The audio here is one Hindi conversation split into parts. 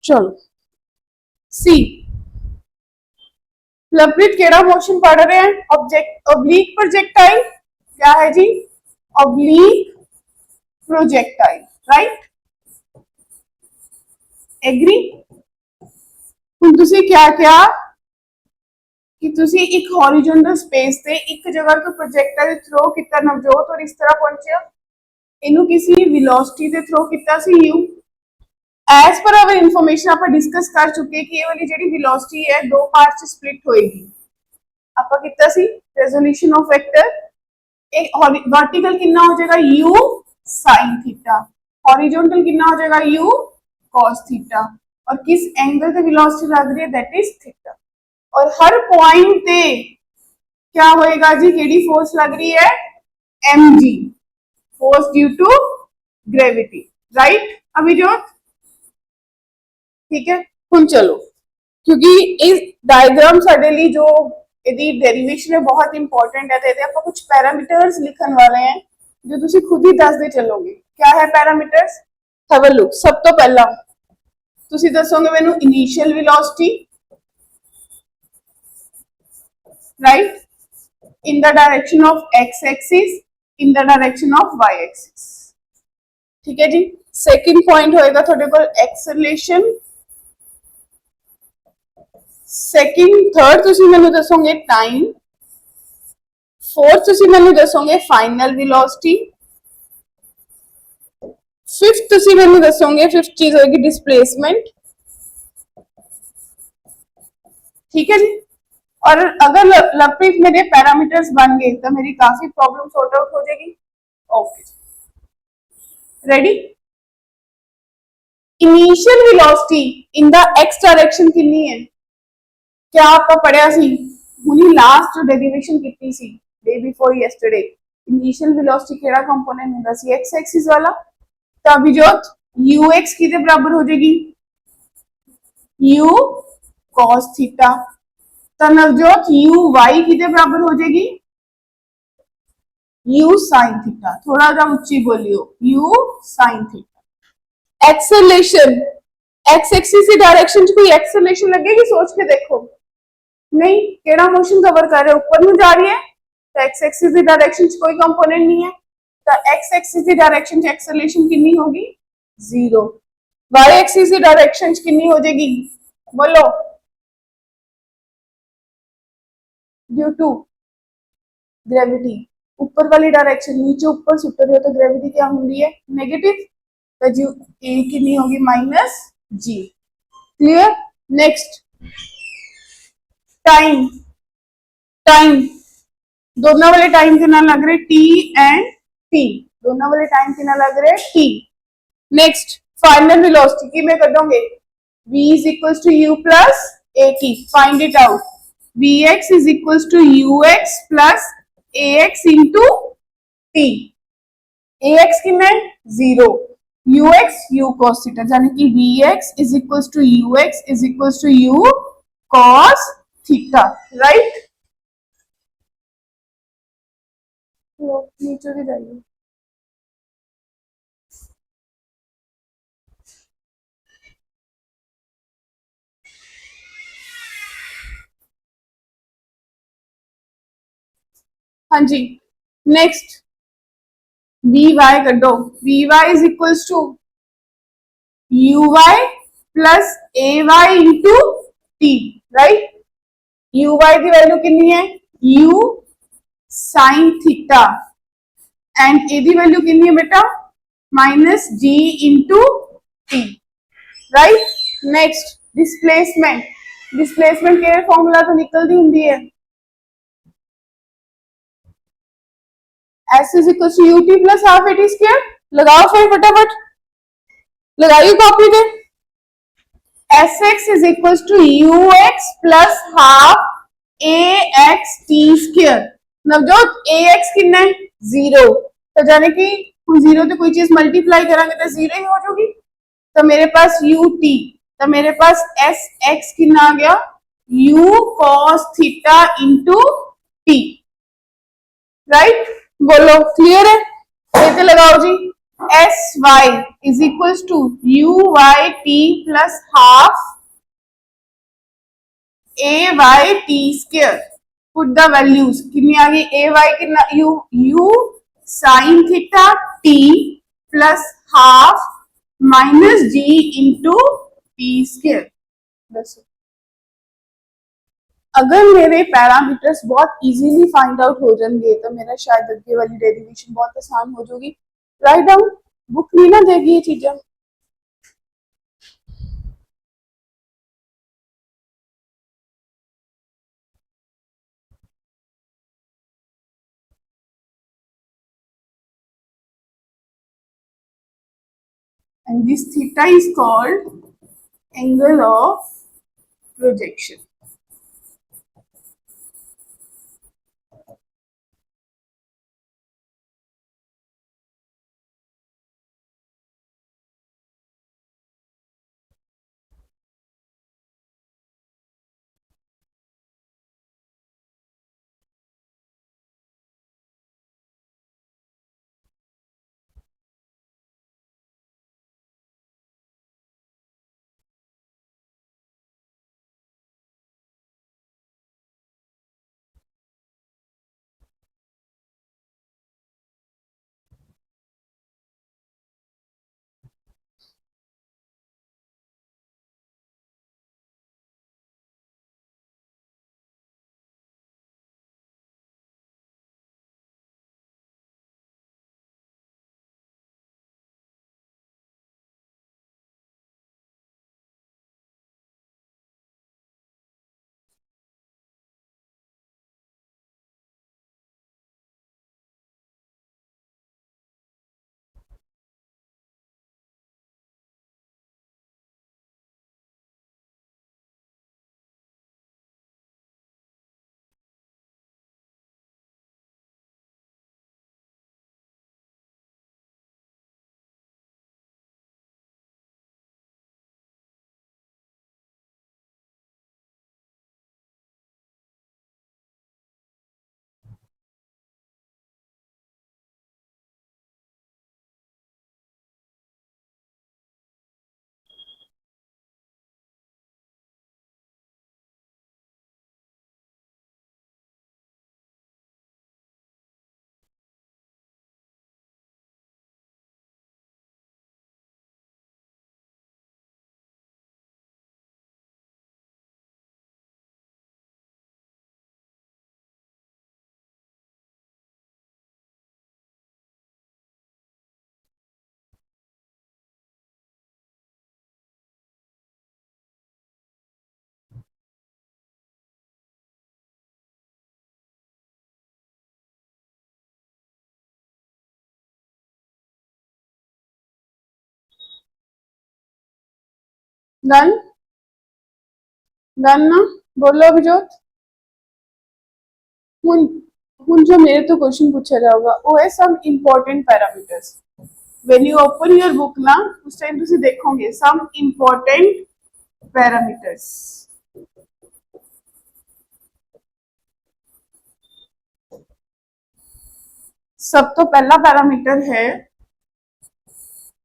चलो सी, लवप्रीत केड़ा मोशन पढ़ रहे हैं? ऑब्जेक्ट ऑब्लिक प्रोजेक्टाइल, क्या है जी? Oblique projectile, right? एग्री? हुण तुसी क्या क्या कि तुसी एक हॉरिजॉन्टल स्पेस ते एक जगह तो प्रोजेक्टाइल थ्रो कितना नवजोत और इस तरह पहुंचे इनू किसी वेलोसिटी ते थ्रो किया सी you. As per our information आप डिस्कस कर चुके कि ये वाली जी वेलोसिटी है दो पार्ट च स्प्लिट होएगी। आप कितना सी रेजोल्यूशन ऑफ वेक्टर वर्टिकल कितना हो जाएगा u sin थीटा, हॉरिजॉन्टल कितना हो जाएगा u cos थीटा, और किस एंगल पे वेलोसिटी लग रही है दैट इज थीटा। और हर पॉइंट पे क्या होएगा जी, केडी फोर्स लग रही है mg, force due to gravity, right? अभी जो ठीक है हुण चलो, क्योंकि इस डायग्राम साडे लिए जो यदि डेरिवेशन है बहुत इंपॉर्टेंट है, तो आप कुछ पैरामीटर्स लिखने वाले हैं जो तुसी खुद ही दसदे चलोगे। क्या है पैरामीटर्स? Have a look. सब तो पहला तुसी दसोगे मैनू initial velocity, right, in the direction of X axis, in the direction of Y axis, ठीक है जी। सेकंड पॉइंट होएगा थोड़े को एक्सेलरेशन, सेकंड थर्ड तुसी मैनू दसोगे टाइम, फोर्थ तुसी मैनू दसोगे फाइनल वेलोसिटी, फिफ्थ तुसी मैनू दसोगे फिफ्थ चीज होगी डिस्प्लेसमेंट, ठीक है जी। और अगर लवप्रीत मेरे पैरामीटर्स बन गए तो मेरी काफी प्रॉब्लम सॉर्ट आउट हो जाएगी। Okay, ready? Initial velocity in the x direction कितनी है? क्या आपका पढ़िया सी हुनी लास्ट जो डेरिवेशन कितनी सी day before yesterday? Initial velocity केड़ा कंपोनेंट होगा सी एक्स एक्सिस वाला। तो अभी जो ux किते बराबर हो जाएगी u cos थीटा, तो नवजोत uy किते बराबर हो जाएगी u sin थीटा। थोड़ा सा ऊंची बोलियो, u sin theta. Acceleration, x axis की डायरेक्शन च कोई एक्सेलरेशन लगेगी? सोच के देखो, नहीं। केड़ा मोशन कवर कर रहे हो? ऊपर में जा रही है तो एक्स एक्सिस की डायरेक्शन च कोई कंपोनेंट नहीं है, तो एक्स एक्सिस की डायरेक्शन च एक्सेलरेशन कितनी होगी? जीरो। वाई एक्सिस की डायरेक्शन कितनी हो जाएगी? बोलो। Due to gravity. ऊपर वाली डायरेक्शन नीचे ऊपर सुट रही हो तो ग्रेविटी क्या होंगी है? नेगेटिव, तो जी ए कितनी होगी? माइनस जी। क्लियर? नेक्स्ट टाइम, टाइम दोनों वाले टाइम कितना लग रहे? टी एंड टी, दोनों वाले टाइम कितना लग रहे? टी। नेक्स्ट फाइनल वेलोसिटी की मैं कर दूंगे v is equals to u plus at, find it out, vx is equals to ux plus ax into t, ax कितना है? Zero, ux u cos theta, यानी कि vx is equals to ux is equals to u cos theta, right? नीचे भी जाइए। हाँ जी, नेक्स्ट वी वाई कटो, v y is equals to u y plus a y into t, right? U y की वैल्यू कितनी है? U sine theta, and a की वैल्यू कितनी है बेटा? Minus g into t, right? Next displacement, displacement के फॉर्मूला तो निकलती होंगी है, s is equal to u t plus half a t square. लगाओ फिर फटाफट, लगाइए कॉपी पे। S X is equal to U X plus half A X T square. Navjot A X कितना है? जीरो, तो जाने की हम जीरो से कोई चीज मल्टीप्लाई करेंगे तो जीरो ही हो जाएगी, तो मेरे पास यू टी, तो मेरे पास एस एक्स कितना आ गया? U cos theta into t, right? बोलो क्लियर है? ये लगाओ जी, s y is equals to u y t plus half A y t square. Put the values. कितनी आ गई? ए वाई कितना? U u sine theta t plus half minus g into t square. बस. अगर मेरे पैरामीटर्स बहुत इजीली फाइंड आउट हो जाएंगे तो मेरा शायद अगे वाली डेरिवेशन बहुत आसान हो जाएगी. Write down. बुक नहीं ना देगी ये चीजें. And this theta is called angle of projection. Done? Done ना? बोलो अभिजोत. हुन हुन जो मेरे तो क्वेश्चन पूछा जाएगा वो है some important parameters. When you open your book ना उस टाइम तुसी देखोगे सम इम्पोर्टेंट पैरामीटर्स. सब तो पहला पैरामीटर है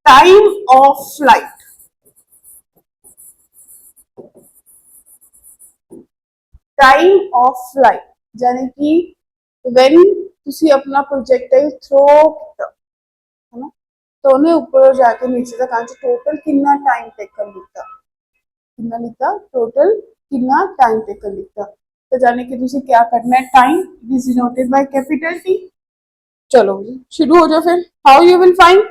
time of flight. Time of flight यानी कि व्हेन तुसी अपना प्रोजेक्टाइल थ्रो किया है ना तो उन्हें ऊपर जाके नीचे तक आने टोटल कितना टाइम टेक कर लिता. कितना लिखता? टोटल कितना टाइम टेक कर लिता. तो जाने कि तुसी क्या करना है. Time is denoted by capital T. चलो शुरू हो जाओ फिर. How you will find.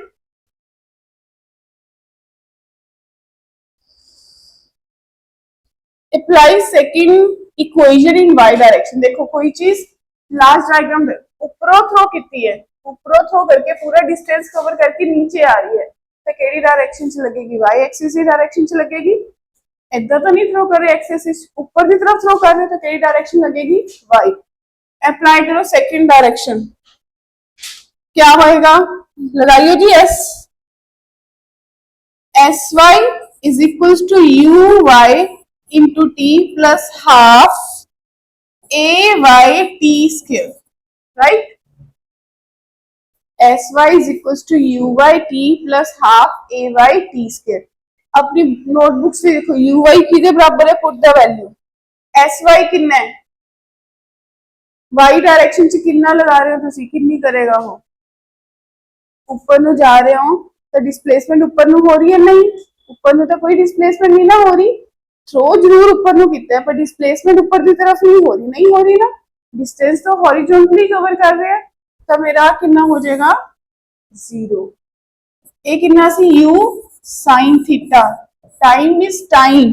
Apply second equation in Y direction. देखो कोई चीज लास्ट डायग्राम में ऊपरों थ्रो कितनी है. ऊपरों थ्रो करके पूरा डिस्टेंस कवर करके नीचे आ रही है तो केड़ी डायरेक्शन से लगेगी. वाई एक्सिस की डायरेक्शन से लगेगी. इधर तो नहीं थ्रो कर रहे एक्सिस ऊपर की तरफ थ्रो कर रहे तो केड़ी डायरेक्शन लगेगी. वाई. अप्लाई करो सेकंड डायरेक्शन. क्या होएगा? लगाइए जी. S s y is equals to u y into t plus half A y t square. Right. S y is equal to u y t plus half A y t square. अपनी नोटबुक से देखो यू वाई किदे बराबर है, put the value. S y कितना है, वाई डायरेक्शन च कितना लगा रहे हो तुसी, कितनी करेगा वो, ऊपर नु जा रहे हो तो डिस्प्लेसमेंट ऊपर नु हो रही है, नहीं ऊपर नु तो कोई डिस्प्लेसमेंट नहीं ना हो रही, थ्रो जरूर ऊपर नु कितना है पर डिस्प्लेसमेंट ऊपर की तरफ नहीं हो रही, नहीं हो रही ना, डिस्टेंस तो हॉरिजॉन्टली कवर कर रहे हैं, तो मेरा कितना हो जाएगा 0। ए कितना सी u sin theta, time is time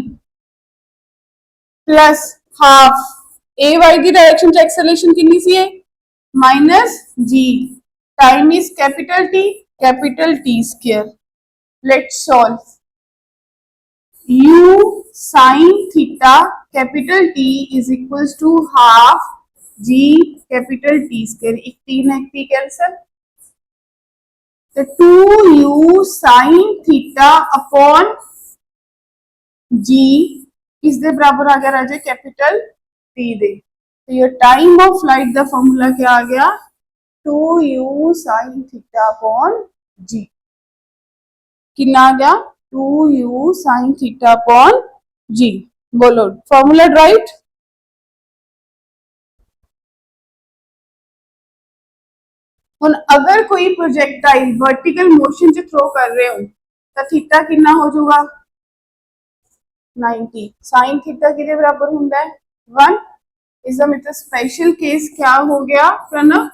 plus half A Y की डायरेक्शन च एक्सेलरेशन कितनी सी है minus G, time is capital T square. Let's solve, u sin theta capital T is equals to half G capital T square, एक तीन एक टी कैंसल, तो 2u sin थीटा अपॉन जी किस दे बराबर आ गया राजे, कैपिटल टी दे, तो ये टाइम ऑफ फ्लाइट दा फॉर्मूला क्या आ गया, 2u sin थीटा अपॉन जी, कितना आ गया 2u sin थीटा अपॉन जी। बोलो फॉर्मूला राइट। हुन अगर कोई प्रोजेक्टाइल वर्टिकल मोशन च थ्रो कर रहे हो तो थीटा कितना हो जाऊगा 90, साइन थीटा कितने बराबर होता है 1, इसका मतलब स्पेशल केस क्या हो गया Pranav,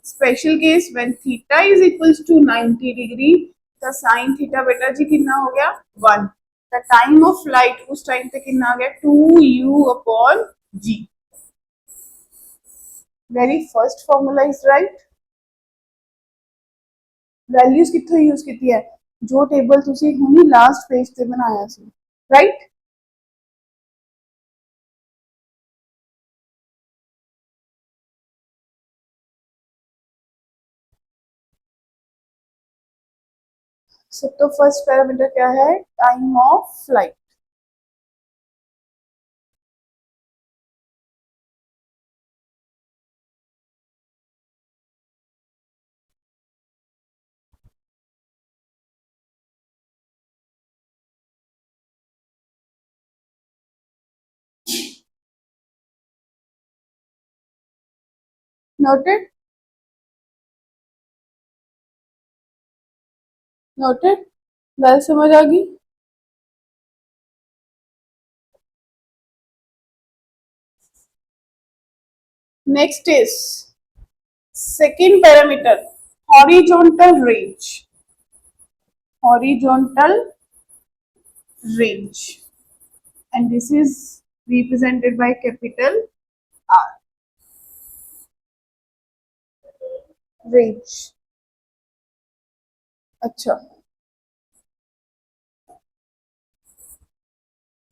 special case when theta is equals to 90 degree, तो साइन थीटा बेटा जी कितना हो गया 1, द टाइम ऑफ फ्लाइट उस टाइम पे कितना आ गया 2u upon g। Very first formula is right. Values कितों यूज की है, जो टेबल तुसी हुनी लास्ट पेज पे बनाया सी, राइट। सब तो फर्स्ट पैरामीटर क्या है, time of flight. Noted, noted, गल समझ आ गई। Next is second parameter, horizontal range, horizontal range, and this is represented by capital R, range। अच्छा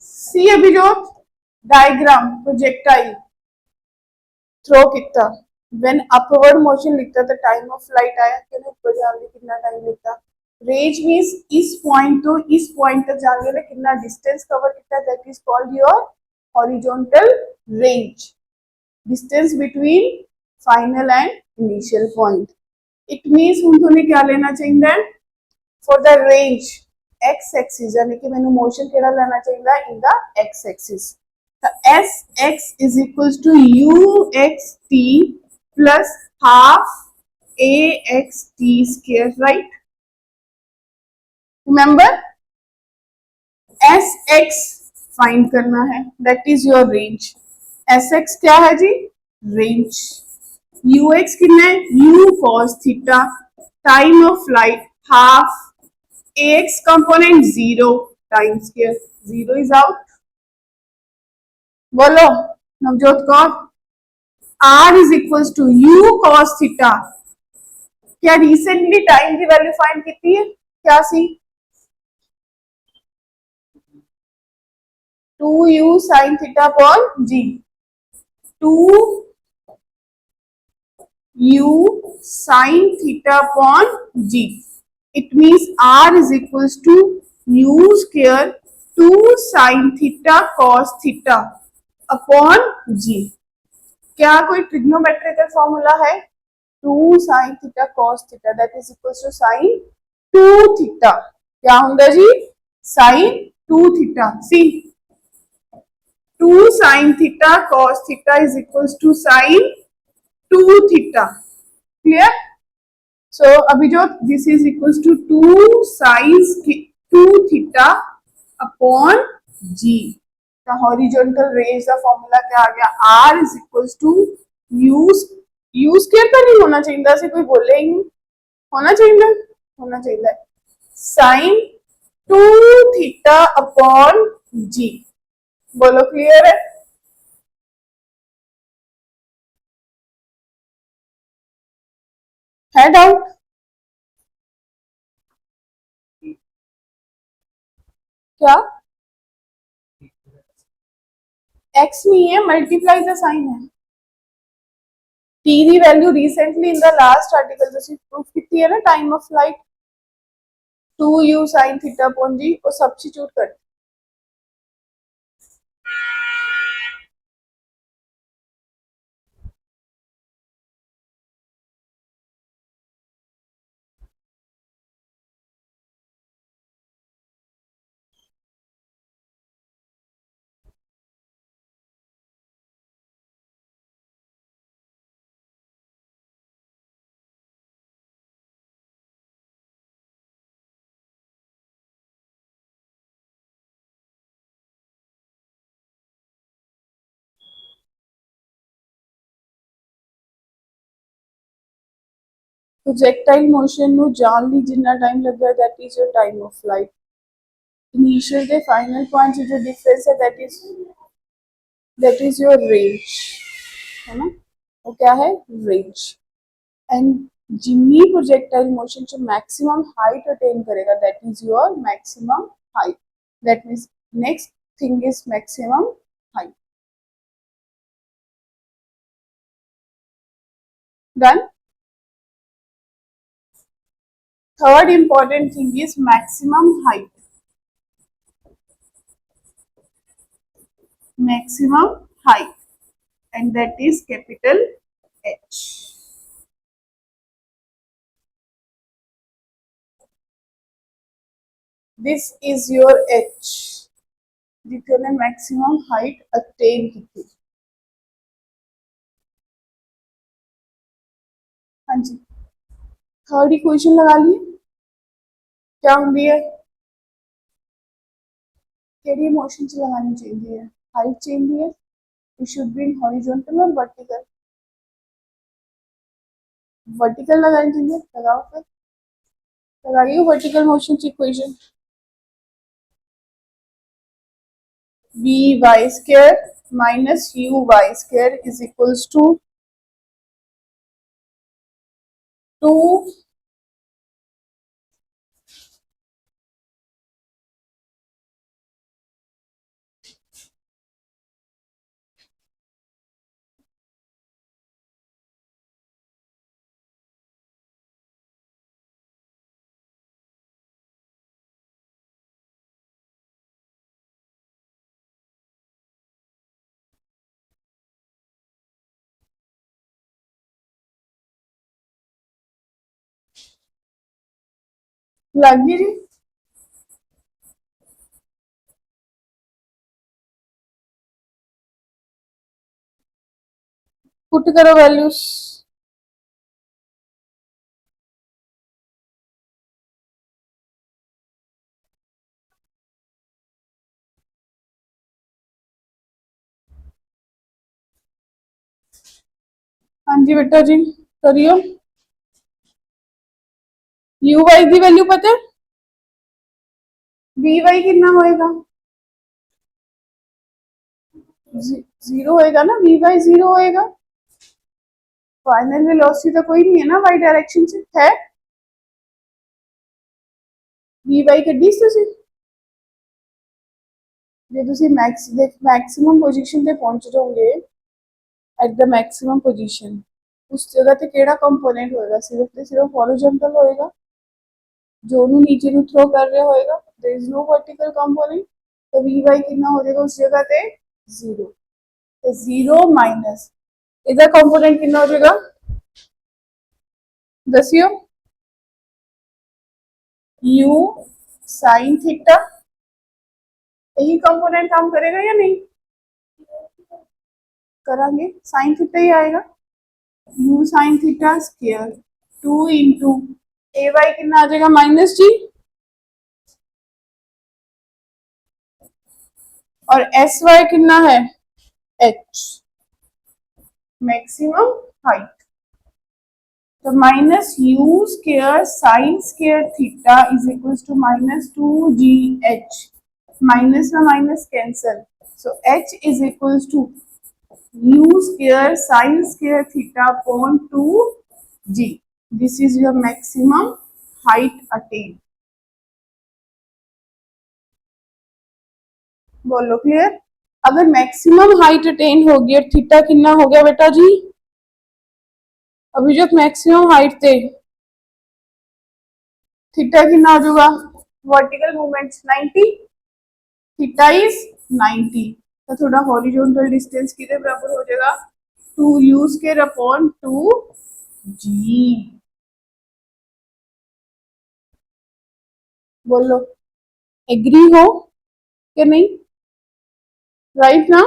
सी अभिजोत, डायग्राम प्रोजेक्टाइल थ्रो कितना, व्हेन अपवर्ड मोशन लिखता तो टाइम ऑफ फ्लाइट आया कि ऊपर जाने कितना टाइम लगता, रेंज मींस इस पॉइंट तो इस पॉइंट तक जाने में कितना डिस्टेंस कवर किया, that is called your horizontal range, distance between final and initial point. It means हम तुम्हें क्या लेना चाहिए for the range X axis, यानी कि मैंने मोशन केड़ा लेना चाहिए इन द एक्स एक्सिस, तो S X is equals to U X T plus half A X T square, right. Remember S X find करना है, that is your range, S x क्या है जी रेंज, यू एक्स कितना है u cos theta, time of flight half, ax component 0 time square, 0 is out. बोलो Navjot Kaur, r is equals to u cos theta, क्या रिसेंटली टाइम की वैल्यू फाइंड की है, क्या सी 2u sin theta upon g, 2u sin theta upon g, it means r is equals to u square 2 sin theta cos theta upon g। क्या कोई ट्रिग्नोमेट्रिकल फॉर्मूला है, 2 sin theta cos theta that is equals to sin 2 theta क्या ਹੁੰਦਾ जी sin 2 theta C 2 sin theta cos theta is equals to sin 2 theta clear so अभी जो this is equals to 2 sin 2 theta upon g the horizontal rays का फॉर्मूला क्या आ गया r is equals to u square तो नहीं होना चाहिए ऐसे कोई बोले ही नहीं होना चाहिए sin 2 theta upon g बोलो क्लियर है डाउट क्या x नहीं है मल्टीप्लाई द साइन है t की value recently in the last article ਤੁਸੀਂ प्रूफ ਕੀਤੀ है ना time of flight 2u sin theta upon g को सब्स्टिट्यूट कर प्रोजेक्टाइल मोशन ਨੂੰ ਜਾਣ ਲਈ ਜਿੰਨਾ ਟਾਈਮ ਲੱਗਿਆ that is your time of flight initial ਤੇ final point जो difference है that is your range है ना वो क्या है range and जितनी प्रोजेक्टाइल मोशन जो मैक्सिमम हाइट अटेन करेगा that is your maximum height that means next thing is maximum height done third important thing is maximum height and that is capital H this is your H जितने मैक्सिमम हाइट अटेन की थी हाँ जी थर्ड इक्वेशन लगा लिए क्या होंगी है केड़ी मोशन च लगानी चाहिए है हाइट चाहिए है it should be in horizontal और वर्टिकल लगानी चाहिए लगाओ फिर लगाइए वर्टिकल मोशन की equation vy square minus uy square is equals to 2 लग गई जी पुट करो वैल्यूज हाँ जी बेटा जी करियो यू वाई की वैल्यू पता है वी वाई कितना होएगा जीरो होएगा ना वी वाई जीरो होएगा फाइनल वेलोसिटी तो कोई नहीं है ना वाई डायरेक्शन से है वी वाई कड्डी तुसी जे तुसी मैक्सिमम पोजीशन पे पहुंच जाओगे एट द मैक्सिमम पोजीशन उस जगह ते केड़ा कंपोनेंट होएगा सिर्फ हॉरिजॉन्टल होएगा जो नीचे नु थ्रो कर रहा होएगा there is no vertical component तो वी वाई कितना हो जाएगा उस जगह पे जीरो तो जीरो माइनस इधर कंपोनेंट कितना हो जाएगा दसियो u साइन थीटा यही कंपोनेंट काम करेगा या नहीं करांगे साइन थीटा ही आएगा u sine theta square 2 into a y कितना आ जाएगा माइनस जी और एस वाई कितना है एच मैक्सिमम हाइट तो minus u square sine square theta is equal to minus 2gh minus में minus cancel so h is equal to u square sin square theta upon 2g. This is your maximum height attained. बोलो क्लियर अगर मैक्सिमम हाइट अटेन हो गई और थीटा कितना हो गया बेटा जी अभी जो मैक्सिमम हाइट थे थीटा कितना हो जाएगा वर्टिकल मूवमेंट 90 थीटा इज 90 तो थोड़ा हॉरिजॉन्टल डिस्टेंस कितने बराबर हो जाएगा 2u स्क्वायर अपॉन 2g बोलो एग्री हो कि नहीं राइट ना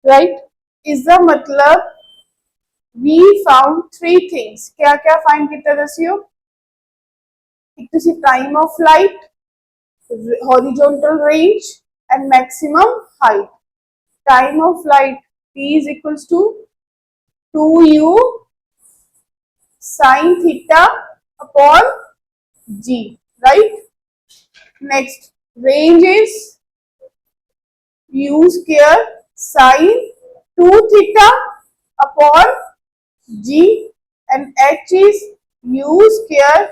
राइट इसका मतलब वी फाउंड थ्री थिंग्स क्या क्या फाइंड किया दसियो एक तो time of flight horizontal range and maximum height time of flight t is equals to 2u sin theta upon g right next range is u square sin 2 theta upon g and h is u square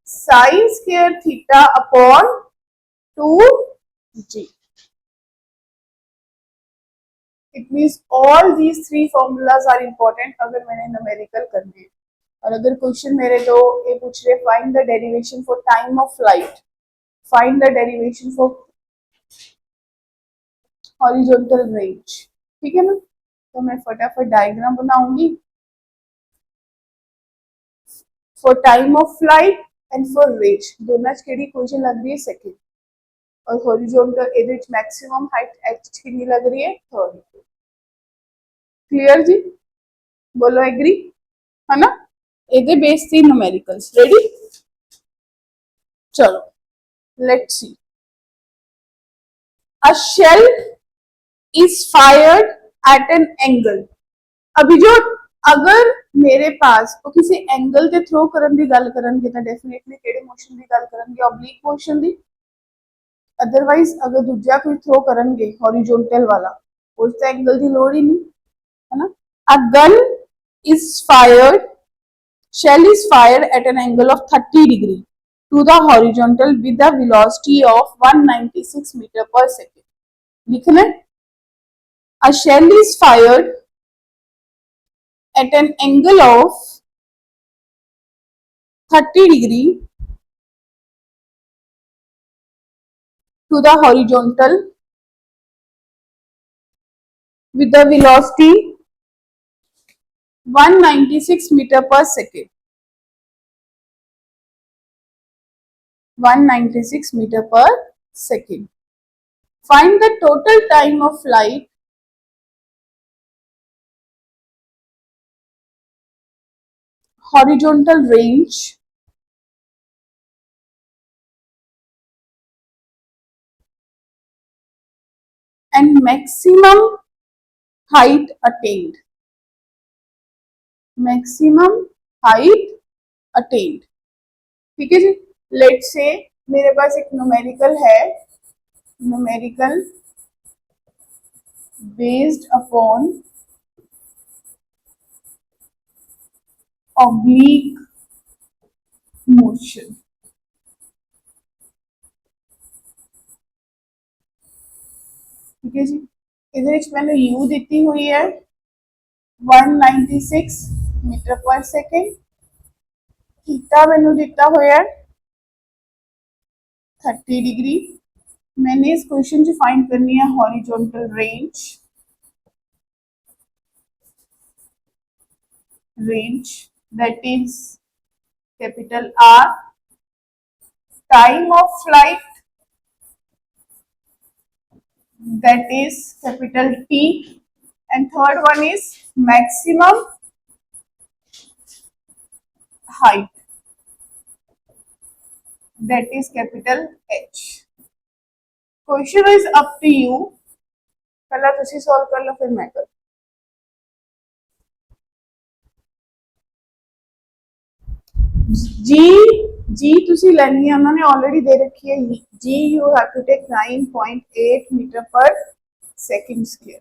sin square theta upon 2g. It means all these three formulas are important अगर मैंने numerical करने हैं और अगर क्वेश्चन मेरे तो ये पूछ रहे find the derivation for time of flight find the derivation for horizontal range ठीक है ना तो मैं फटाफट डायग्राम बनाऊंगी for time of flight and for range दोनों केड़ी क्वेश्चन लग रही है सेकंड और हॉरिजॉन्टल ਇਹਦੇ ਵਿੱਚ मैक्सिमम हाइट h कितनी लग रही है थर्ड क्लियर जी बोलो एग्री है ना ਇਹਦੇ बेस से न्यूमेरिकल्स रेडी चलो let's see a shell is fired at an angle अभी जो अगर मेरे पास वो किसी एंगल के थ्रो करन दी गल करनगे तो डेफिनेटली केड़े मोशन दी गल करनगे ऑब्लिक मोशन दी अदरवाइज अगर दूजा कोई थ्रो करनगे हॉरिजॉन्टल वाला उस एंगल की लोड़ ही नहीं है ना a gun is fired shell is fired at an angle of 30 degree to the horizontal with a velocity of 196 meter per second लिखना a shell is fired at an angle of 30 degree to the horizontal with the velocity 196 meter per second 196 meter per second find the total time of flight horizontal range and maximum height attained maximum height attained ठीक है जी लेट्स से मेरे पास एक न्यूमेरिकल है numerical based upon oblique motion ठीक है जी ਇਹਦੇ ਵਿੱਚ ਮੈਨੂੰ u ਦਿੱਤੀ ਹੋਈ ਹੈ 196 मीटर पर सेकेंड। थीटा मैंने दिता होया 30 डिग्री। मैंने इस क्वेश्चन च फाइंड करनी है horizontal range that is capital R, time of flight that is capital T, and third one is maximum height that is capital H. Question is up to you. पहला तुसी सॉल्व कर लो फिर मैं कर। जी तुसी लेनी है उन्होंने ऑलरेडी दे रखी है जी। You have to take 9.8 metre पर सेकंड स्क्वायर।